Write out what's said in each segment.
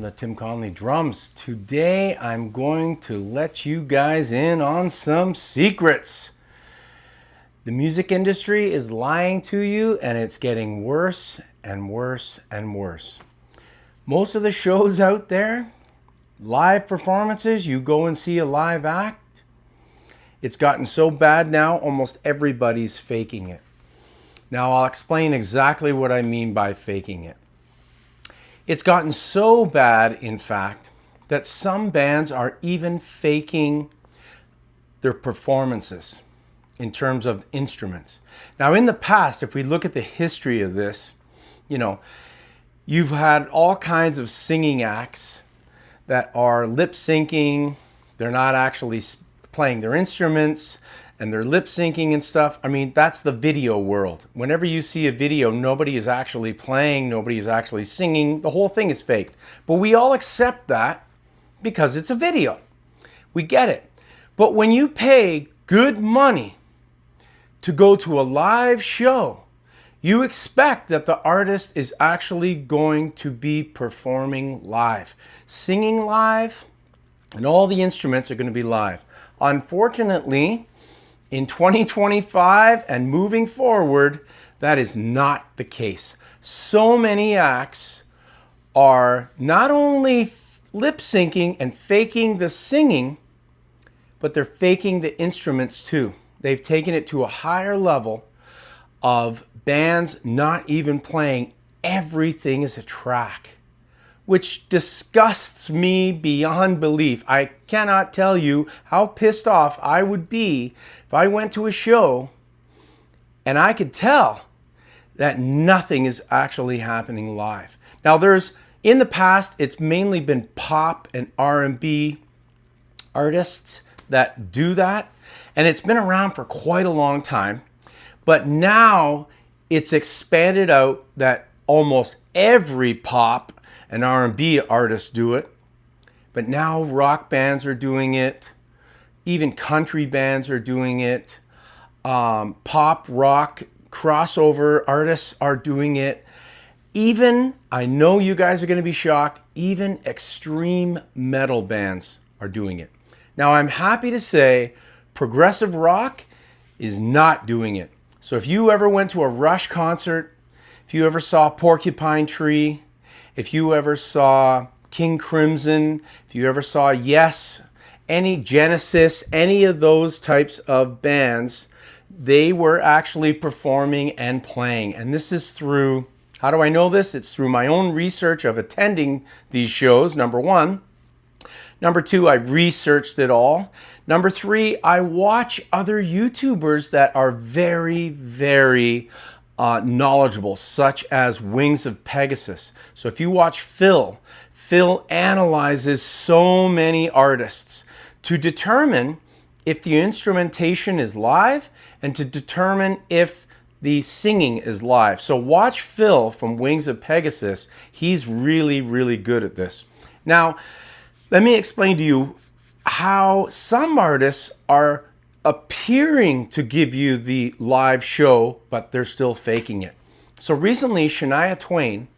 from the Tim Conley drums. Today I'm going to let you guys in on some secrets. The music industry is lying to you, and it's getting worse and worse and worse. Most of the shows out there, live performances, you go and see a live act, it's gotten so bad now almost everybody's faking it. Now I'll explain exactly what I mean by faking it. It's gotten so bad, in fact, that some bands are even faking their performances in terms of instruments. Now, in the past, if we look at the history of this, you've had all kinds of singing acts that are lip syncing. They're not actually playing their instruments, and they're lip syncing and stuff. I mean, that's the video world. Whenever you see a video, nobody is actually playing, nobody is actually singing. The whole thing is faked. But we all accept that because it's a video. We get it. But when you pay good money to go to a live show, you expect that the artist is actually going to be performing live, singing live, and all the instruments are going to be live. Unfortunately, in 2025 and moving forward, that is not the case. So many acts are not only lip syncing and faking the singing, but they're faking the instruments too. They've taken it to a higher level of bands not even playing everything as a track, which disgusts me beyond belief. I cannot tell you how pissed off I would be if I went to a show and I could tell that nothing is actually happening live. Now in the past, it's mainly been pop and R&B artists that do that, and it's been around for quite a long time. But now it's expanded out that almost every pop and R&B artists do it, but now rock bands are doing it, even country bands are doing it, pop, rock, crossover artists are doing it. Even, I know you guys are going to be shocked, even extreme metal bands are doing it. Now I'm happy to say progressive rock is not doing it. So if you ever went to a Rush concert, if you ever saw Porcupine Tree, if you ever saw King Crimson, if you ever saw Yes, any Genesis, any of those types of bands, they were actually performing and playing. And this is through, how do I know this? It's through my own research of attending these shows, number one. Number two, I researched it all. Number three, I watch other YouTubers that are very, very knowledgeable, such as Wings of Pegasus. So if you watch Phil analyzes so many artists to determine if the instrumentation is live and to determine if the singing is live. So watch Phil from Wings of Pegasus. He's really, really good at this. Now, let me explain to you how some artists are appearing to give you the live show, but they're still faking it. So recently, Shania Twain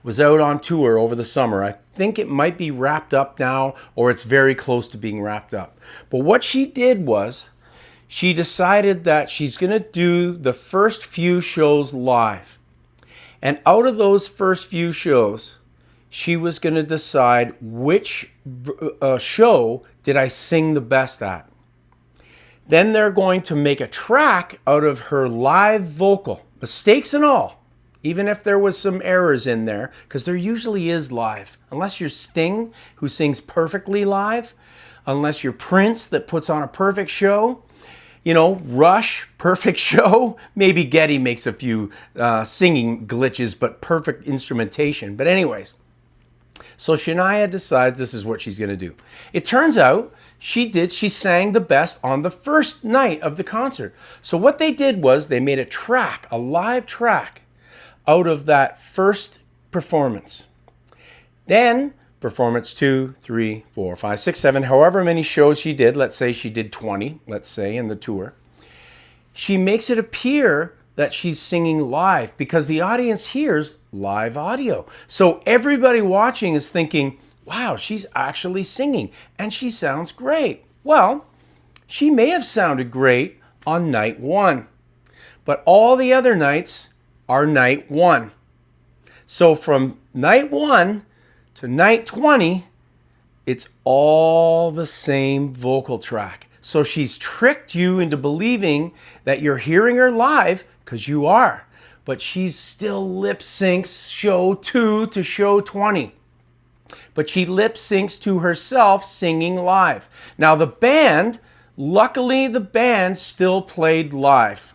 was out on tour over the summer. I think it might be wrapped up now, or it's very close to being wrapped up. But what she did was, she decided that she's going to do the first few shows live. And out of those first few shows, she was going to decide which show did I sing the best at. Then they're going to make a track out of her live vocal, mistakes and all, even if there was some errors in there, because there usually is live. Unless you're Sting, who sings perfectly live, unless you're Prince, that puts on a perfect show, Rush, perfect show. Maybe Getty makes a few singing glitches, but perfect instrumentation. But anyways, so Shania decides this is what she's going to do. It turns out she sang the best on the first night of the concert. So what they did was they made a live track out of that first performance. Then performance 2, 3, 4, 5, 6, 7, however many shows she did, let's say she did 20, let's say in the tour. She makes it appear that she's singing live because the audience hears live audio. So everybody watching is thinking, wow, she's actually singing and she sounds great. Well, she may have sounded great on night 1, but all the other nights are night 1. So from night 1 to night 20, it's all the same vocal track. So she's tricked you into believing that you're hearing her live, because you are, but she's still lip syncs show 2 to show 20. But she lip syncs to herself singing live. Now the band, luckily the band still played live.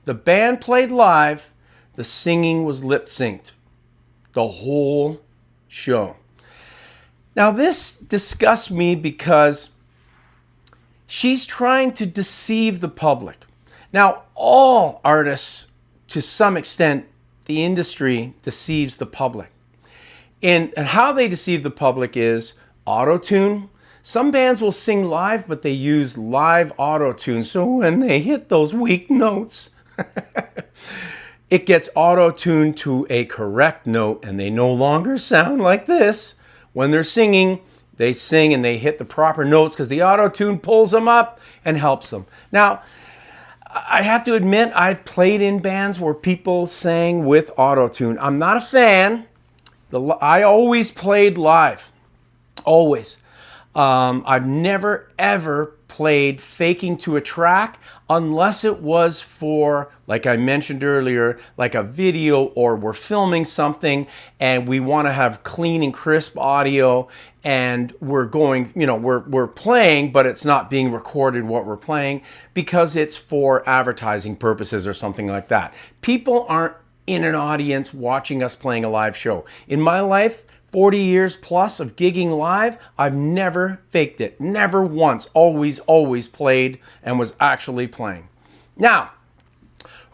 The band played live, the singing was lip synced the whole show. Now this disgusts me because she's trying to deceive the public. Now all artists, to some extent, the industry deceives the public. And how they deceive the public is auto-tune. Some bands will sing live, but they use live auto-tune. So when they hit those weak notes, it gets auto-tuned to a correct note and they no longer sound like this. When they're singing, they sing and they hit the proper notes because the auto-tune pulls them up and helps them. Now, I have to admit, I've played in bands where people sang with auto-tune. I'm not a fan. I always played live. Always. I've never, ever played faking to a track unless it was for, like I mentioned earlier, like a video, or we're filming something and we want to have clean and crisp audio and we're going, we're playing, but it's not being recorded what we're playing because it's for advertising purposes or something like that. People aren't in an audience watching us playing a live show. In my life, 40 years plus of gigging live, I've never faked it. Never once. Always played and was actually playing. Now,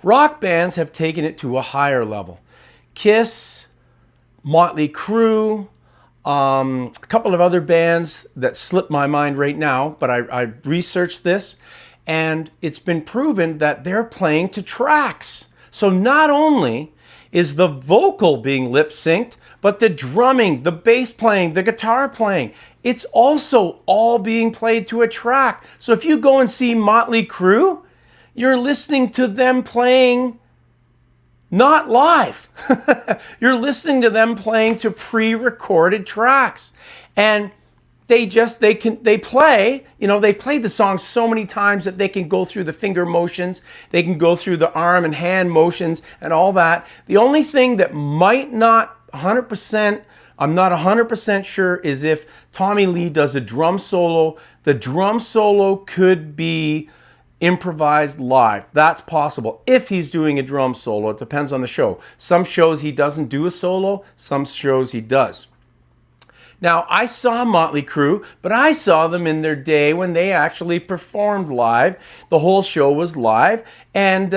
rock bands have taken it to a higher level. Kiss, Motley Crue, a couple of other bands that slip my mind right now, but I researched this and it's been proven that they're playing to tracks. So not only is the vocal being lip synced, but the drumming, the bass playing, the guitar playing, it's also all being played to a track. So if you go and see Motley Crue, you're listening to them playing not live. You're listening to them playing to pre-recorded tracks. And they play, they played the song so many times that they can go through the finger motions, they can go through the arm and hand motions and all that. The only thing that might not 100%, I'm not 100% sure, is if Tommy Lee does a drum solo. The drum solo could be improvised live. That's possible if he's doing a drum solo. It depends on the show. Some shows he doesn't do a solo, some shows he does. Now, I saw Motley Crue, but I saw them in their day when they actually performed live. The whole show was live, and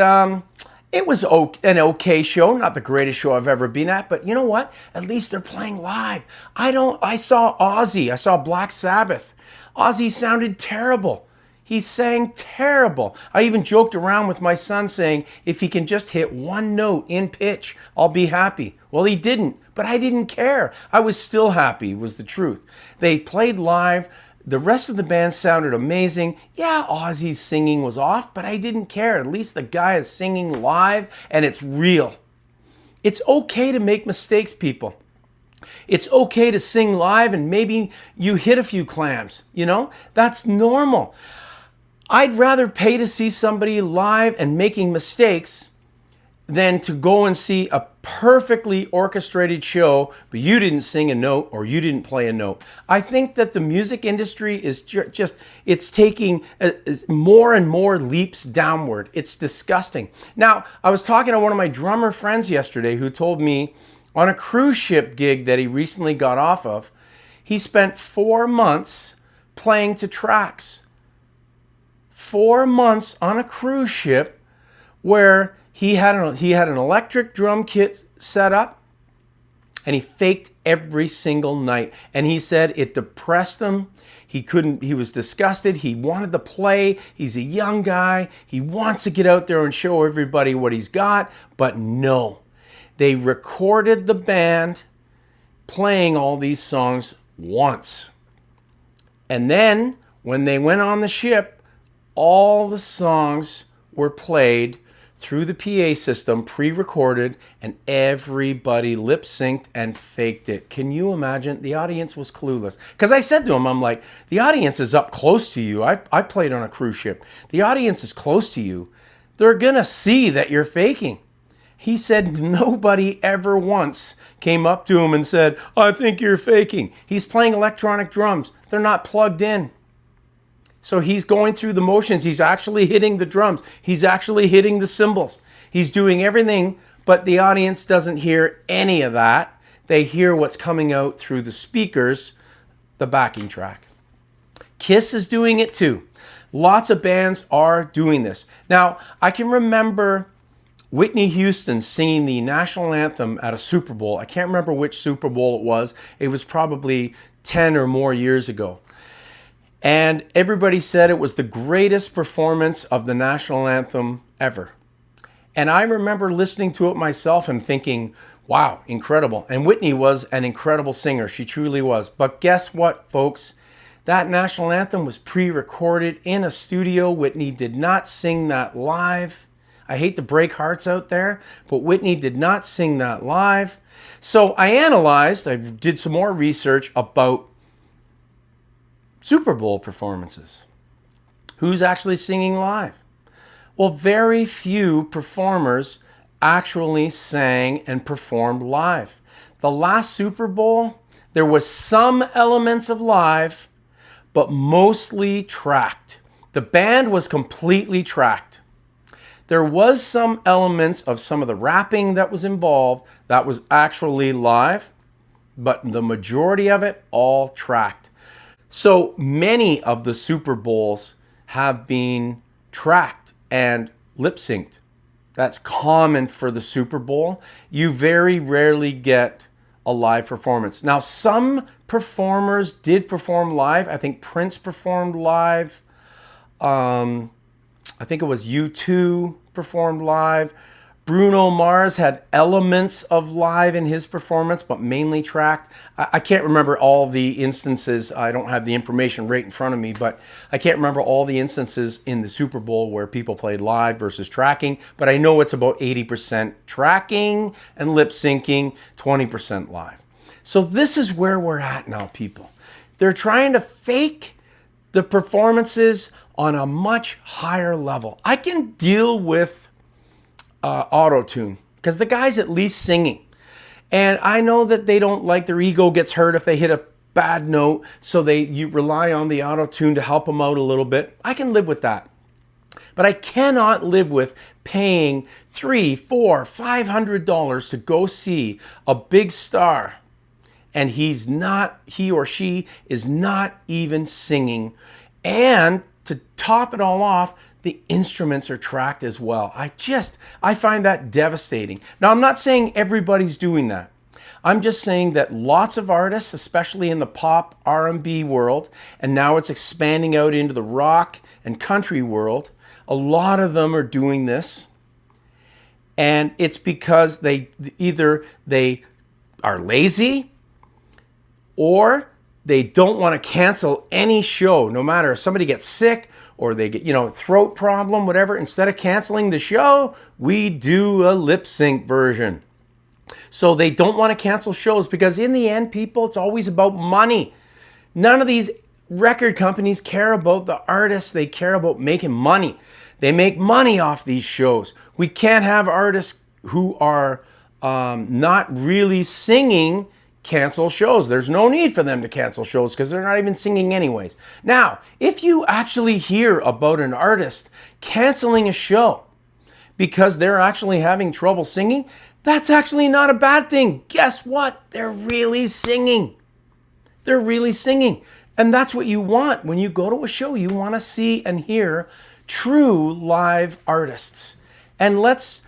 it was an okay show, not the greatest show I've ever been at, but you know what? At least they're playing live. I saw Ozzy, I saw Black Sabbath. Ozzy sounded terrible. He sang terrible. I even joked around with my son saying, if he can just hit one note in pitch, I'll be happy. Well, he didn't, but I didn't care. I was still happy, was the truth. They played live. The rest of the band sounded amazing. Yeah, Ozzy's singing was off, but I didn't care. At least the guy is singing live and it's real. It's okay to make mistakes, people. It's okay to sing live and maybe you hit a few clams, That's normal. I'd rather pay to see somebody live and making mistakes than to go and see a perfectly orchestrated show, but you didn't sing a note or you didn't play a note. I think that the music industry is it's taking more and more leaps downward. It's disgusting. Now, I was talking to one of my drummer friends yesterday who told me on a cruise ship gig that he recently got off of, he spent 4 months playing to tracks. 4 months on a cruise ship where he had an electric drum kit set up and he faked every single night. And he said it depressed him He was disgusted. He wanted to play. He's a young guy. He wants to get out there and show everybody what he's got. But no, they recorded the band playing all these songs once. And then when they went on the ship, all the songs were played through the PA system, pre-recorded, and everybody lip-synced and faked it. Can you imagine? The audience was clueless. Because I said to him, I'm like, the audience is up close to you. I played on a cruise ship. The audience is close to you. They're going to see that you're faking. He said nobody ever once came up to him and said, I think you're faking. He's playing electronic drums. They're not plugged in. So he's going through the motions. He's actually hitting the drums. He's actually hitting the cymbals. He's doing everything, but the audience doesn't hear any of that. They hear what's coming out through the speakers, the backing track. Kiss is doing it too. Lots of bands are doing this. Now, I can remember Whitney Houston singing the national anthem at a Super Bowl. I can't remember which Super Bowl it was. It was probably 10 or more years ago. And everybody said it was the greatest performance of the national anthem ever. And I remember listening to it myself and thinking, wow, incredible. And Whitney was an incredible singer. She truly was. But guess what, folks? That national anthem was pre-recorded in a studio. Whitney did not sing that live. I hate to break hearts out there, but Whitney did not sing that live. So I did some more research about Super Bowl performances. Who's actually singing live? Well, very few performers actually sang and performed live. The last Super Bowl, there was some elements of live, but mostly tracked. The band was completely tracked. There was some elements of some of the rapping that was involved that was actually live, but the majority of it all tracked. So many of the Super Bowls have been tracked and lip-synced. That's common for the Super Bowl. You very rarely get a live performance. Now, some performers did perform live. I think Prince performed live. I think it was U2 performed live. Bruno Mars had elements of live in his performance, but mainly tracked. I can't remember all the instances. I don't have the information right in front of me, but I can't remember all the instances in the Super Bowl where people played live versus tracking. But I know it's about 80% tracking and lip syncing, 20% live. So this is where we're at now, people. They're trying to fake the performances on a much higher level. I can deal with auto-tune because the guy's at least singing, and I know that they don't like, their ego gets hurt if they hit a bad note, so you rely on the auto-tune to help them out a little bit. I can live with that, but I cannot live with paying $300, $400, $500 to go see a big star and he or she is not even singing, and to top it all off, the instruments are tracked as well. I find that devastating. Now, I'm not saying everybody's doing that. I'm just saying that lots of artists, especially in the pop R&B world, and now it's expanding out into the rock and country world, a lot of them are doing this. And it's because they are lazy, or they don't want to cancel any show, no matter if somebody gets sick or they get, throat problem, whatever. Instead of canceling the show, we do a lip sync version. So they don't want to cancel shows because in the end, people, it's always about money. None of these record companies care about the artists. They care about making money. They make money off these shows. We can't have artists who are not really singing cancel shows. There's no need for them to cancel shows because they're not even singing anyways. Now, if you actually hear about an artist canceling a show because they're actually having trouble singing, that's actually not a bad thing. Guess what? They're really singing. They're really singing. And that's what you want. When you go to a show, you want to see and hear true live artists. And let's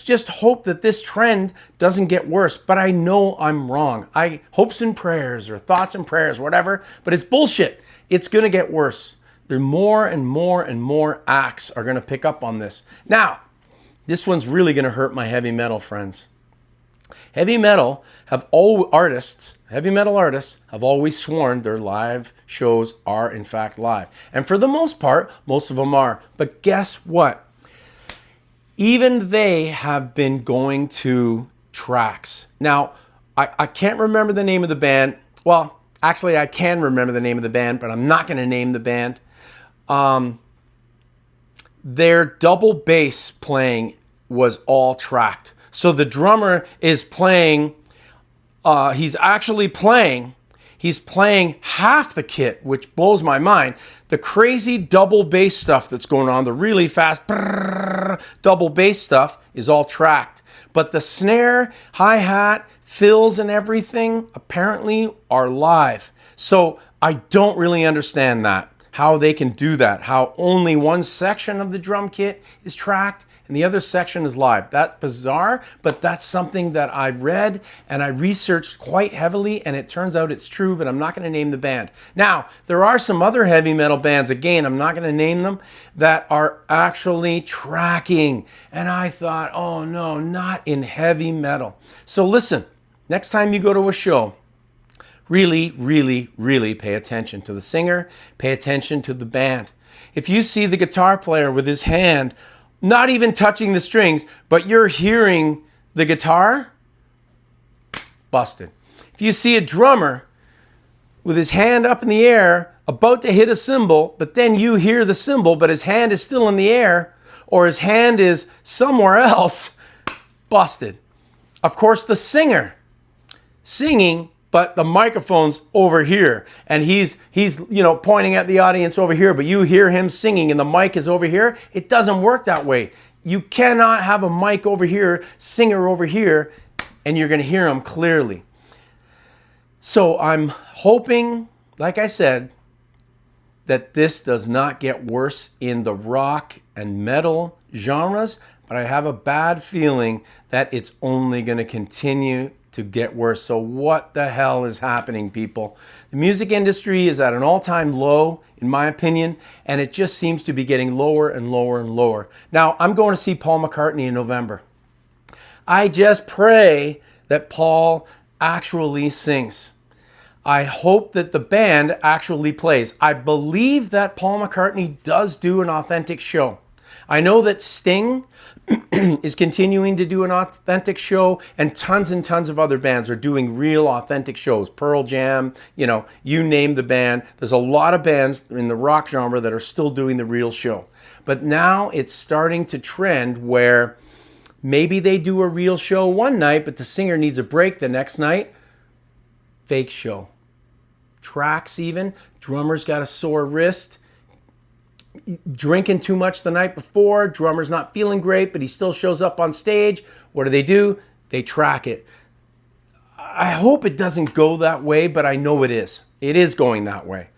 just hope that this trend doesn't get worse. But I know I'm wrong. Hopes and prayers or thoughts and prayers, whatever, but it's bullshit. It's going to get worse. There are more and more and more acts are going to pick up on this. Now, this one's really going to hurt my heavy metal friends. Heavy metal artists have always sworn their live shows are in fact live. And for the most part, most of them are. But guess what? Even they have been going to tracks. Now, I can't remember the name of the band. Well, actually, I can remember the name of the band, but I'm not going to name the band. Their double bass playing was all tracked. So the drummer is playing, he's playing half the kit, which blows my mind. The crazy double bass stuff that's going on, the really fast double bass stuff is all tracked. But the snare, hi-hat, fills and everything apparently are live. So I don't really understand that, how they can do that, how only one section of the drum kit is tracked and the other section is live. That's bizarre, but that's something that I read and I researched quite heavily, and it turns out it's true, but I'm not going to name the band. Now, there are some other heavy metal bands, again, I'm not going to name them, that are actually tracking. And I thought, oh no, not in heavy metal. So listen, next time you go to a show, really, really, really pay attention to the singer, pay attention to the band. If you see the guitar player with his hand not even touching the strings, but you're hearing the guitar, busted. If you see a drummer with his hand up in the air, about to hit a cymbal, but then you hear the cymbal, but his hand is still in the air, or his hand is somewhere else, busted. Of course, the singer singing, but the microphone's over here, and he's pointing at the audience over here, but you hear him singing and the mic is over here. It doesn't work that way. You cannot have a mic over here, singer over here, and you're going to hear him clearly. So I'm hoping, like I said, that this does not get worse in the rock and metal genres, but I have a bad feeling that it's only going to continue to get worse. So what the hell is happening, people? The music industry is at an all-time low, in my opinion, and it just seems to be getting lower and lower and lower. Now, I'm going to see Paul McCartney in November. I just pray that Paul actually sings. I hope that the band actually plays. I believe that Paul McCartney does do an authentic show. I know that Sting is continuing to do an authentic show, and tons of other bands are doing real authentic shows. Pearl Jam, you name the band. There's a lot of bands in the rock genre that are still doing the real show. But now it's starting to trend where maybe they do a real show one night, but the singer needs a break the next night. Fake show. Tracks even. Drummer's got a sore wrist. Drinking too much the night before, drummer's not feeling great, but he still shows up on stage. What do? They track it. I hope it doesn't go that way, but I know it is. It is going that way.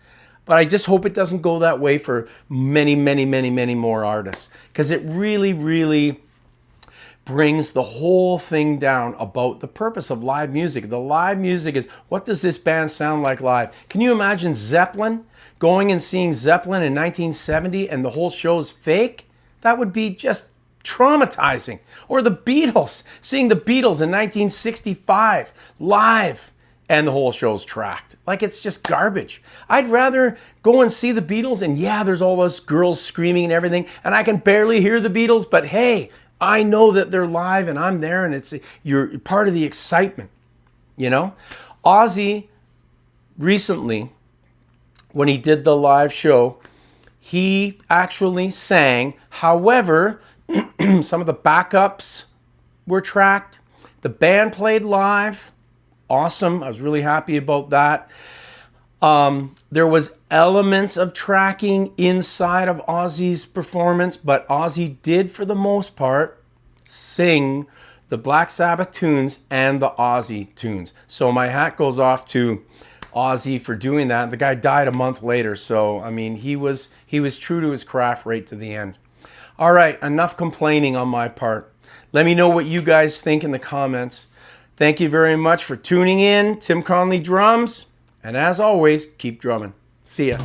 But I just hope it doesn't go that way for many more artists, because it really, really brings the whole thing down about the purpose of live music. The live music is, what does this band sound like live? Can you imagine Zeppelin? Going and seeing Zeppelin in 1970 and the whole show is fake? That would be just traumatizing. Or the Beatles, seeing the Beatles in 1965 live and the whole show's tracked. Like, it's just garbage. I'd rather go and see the Beatles and there's all those girls screaming and everything, and I can barely hear the Beatles, but hey, I know that they're live and I'm there, and you're part of the excitement, Ozzy recently, when he did the live show, he actually sang. However, some of the backups were tracked. The band played live. Awesome. I was really happy about that. There was elements of tracking inside of Ozzy's performance, but Ozzy did, for the most part, sing the Black Sabbath tunes and the Ozzy tunes. So my hat goes off to Ozzy for doing that. The guy died a month later, so I mean, he was true to his craft right to the end. All right, enough complaining on my part. Let me know what you guys think in the comments. Thank you very much for tuning in. Tim Conley Drums, and as always, keep drumming. See ya.